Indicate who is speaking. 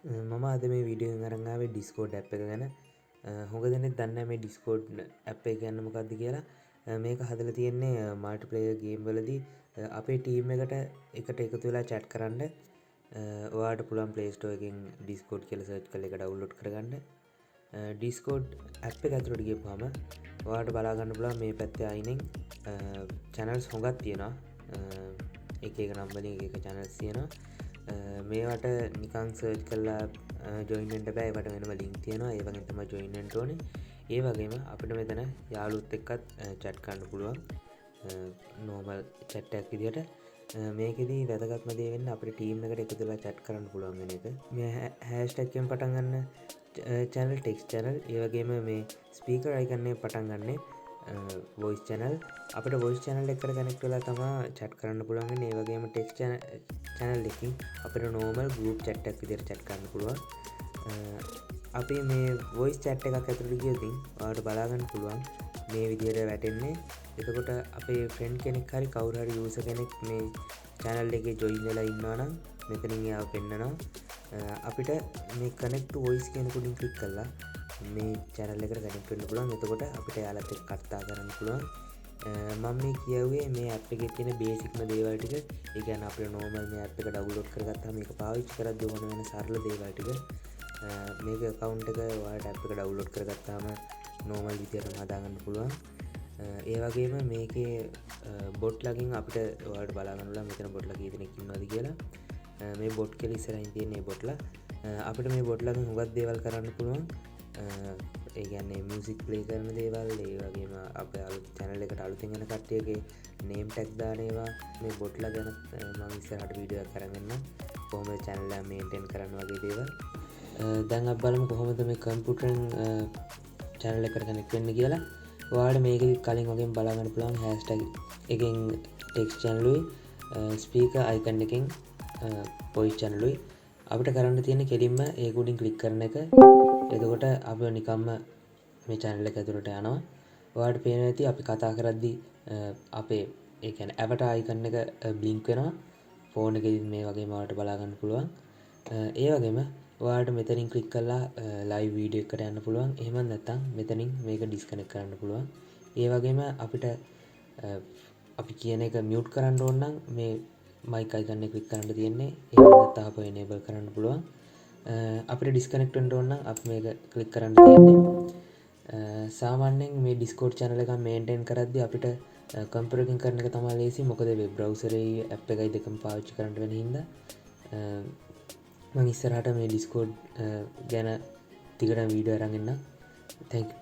Speaker 1: මම අද මේ වීඩියෝ එකෙන් අරන් ආවේ Discord app එක ගැන. හුඟ දෙනෙක් දන්නේ නැහැ මේ Discord app එක කියන්නේ මොකක්ද කියලා. මේක හදලා තියෙන්නේ මල්ටිප්ලේයර් ගේම් වලදී අපේ ටීම් එකට එකතු වෙලා chat කරන්න. ඔයාලට පුළුවන් Play Store එකෙන් Discord කියලා search කරලා ඒක download කරගන්න. Discord app එක ඇතුළට ගියපුවම ඔයාලට බලා ගන්න පුළුවන් මේ පැත්තේ අයිනෙන් channels හුඟක් තියෙනවා. එක එක නම් වලින් එක එක channels තියෙනවා. මේවට නිකං සර්ච් කරලා ජොයින් වෙන්න බෑ. ඒවට වෙනම ලින්ක් තියෙනවා. ඒ වගේ තමයි ජොයින් වෙන්න ඕනේ. ඒ වගේම අපිට මෙතන යාළුවොත් එක්කත් chat කරන්න පුළුවන්. normal chat එකක් විදියට. මේකෙදි වැදගත්ම දේ වෙන්නේ අපේ ටීම් එකට එකතු වෙලා chat කරන්න පුළුවන් වෙන එක. මේ hashtag එකෙන් පටන් ගන්න channel text channel. ඒ වගේම මේ speaker icon එකෙන් පටන් ගන්න voice channel. අපිට voice channel එකට connect වෙලා තමයි chat කරන්න පුළුවන් වෙන්නේ. ඒ වගේම text channel එකකින් අපිට normal group chat එකක් විදියට chat කරන්න පුළුවන්. අපි මේ voice chat එකක් ඇතුළට ගියොත් ඔයාලට බලා ගන්න පුළුවන් මේ විදියට වැටෙන්නේ. එතකොට අපේ friend කෙනෙක් හරි කවුරු හරි user කෙනෙක් මේ channel එකේ join වෙලා ඉන්නවා නම් මෙතනින් එයාව පෙන්නනවා. අපිට මේ connect to voice කියන කුඩින් click කරලා මේ channel එකට connect වෙන්න පුළුවන්. එතකොට අපිට එයාලත් එක්ක කතා කරන්න පුළුවන්. මම මේ කියුවේ මේ app එකේ තියෙන බේසික්ම දේවල් ටික. ඒ කියන්නේ අපිට normal මේ app එක download කරගත්තාම මේක පාවිච්චි කරද්දී ඕන වෙන සරල දේවල් ටික. මේක account එක ඔයාලට app එක download කරගත්තාම normal විදියටම හදාගන්න පුළුවන්. ඒ වගේම මේකේ bot plugin අපිට ඔයාලට බලා ගන්න පුළුවන් මෙතන bot ලා කී දෙනෙක් ඉන්නවද කියලා. මේ bot කියලා ඉස්සරහින් තියෙන මේ bot ලා අපිට මේ bot ලාගෙන් හුඟක් දේවල් කරන්න පුළුවන්. ඒ කියන්නේ music play කරන දේවල්, ඒ වගේම අපේ අලුත් channel එකට අලුතෙන් එන කට්ටියගේ name tag දාන ඒවා. මේ bot ලා ගැන මම ඉස්සරහට වීඩියෝ එකක් අරන් එන්නම්. කොහොමද channel එක maintain කරන්න වගේ දේවල්. දැන් අපි බලමු කොහොමද මේ කම්පියුටරෙන් channel එකට connect වෙන්න කියලා. ඔයාලට මේකෙදි කලින් වගේම බලා ගන්න පුළුවන් hashtag එකෙන් text channel උයි, speaker icon එකෙන් voice channel උයි. අපිට කරන්න තියෙන්නේ කෙලින්ම ඒක උඩින් click කරන එක. එතකොට අපි නිකම්ම මේ channel එක ඇතුළට යනවා. ඔයාලට පේනවා ඇති අපි කතා කරද්දී අපේ ඒ කියන්නේ avatar icon එක blink වෙනවා. ෆෝන් එකේදී මේ වගේම ඔයාලට බලා ගන්න පුළුවන්. ඒ වගේම ඔයාලට මෙතනින් click කරලා live video එකට යන්න පුළුවන්. එහෙම නැත්නම් මෙතනින් මේක disconnect කරන්න පුළුවන්. ඒ වගේම අපිට අපි කියන එක mute කරන්න ඕන නම් මේ mic icon එක click කරන්න තියෙන්නේ. එහෙම නැත්නම් අපව enable කරන්න පුළුවන්. අපිට disconnect වෙන්න ඕන නම් අපි මේක click කරන්න තියෙන්නේ. සාමාන්‍යයෙන් මේ Discord channel එක maintain කරද්දී අපිට කම්පියුටර් එකකින් කරන එක තමයි ලේසි. මොකද web browser එකේ app එකයි දෙකම පාවිච්චි කරන්න වෙන හින්දා මම ඉස්සරහට මේ Discord ගැන ටිකටම වීඩියෝ අරන් එන්නම්. Thank you.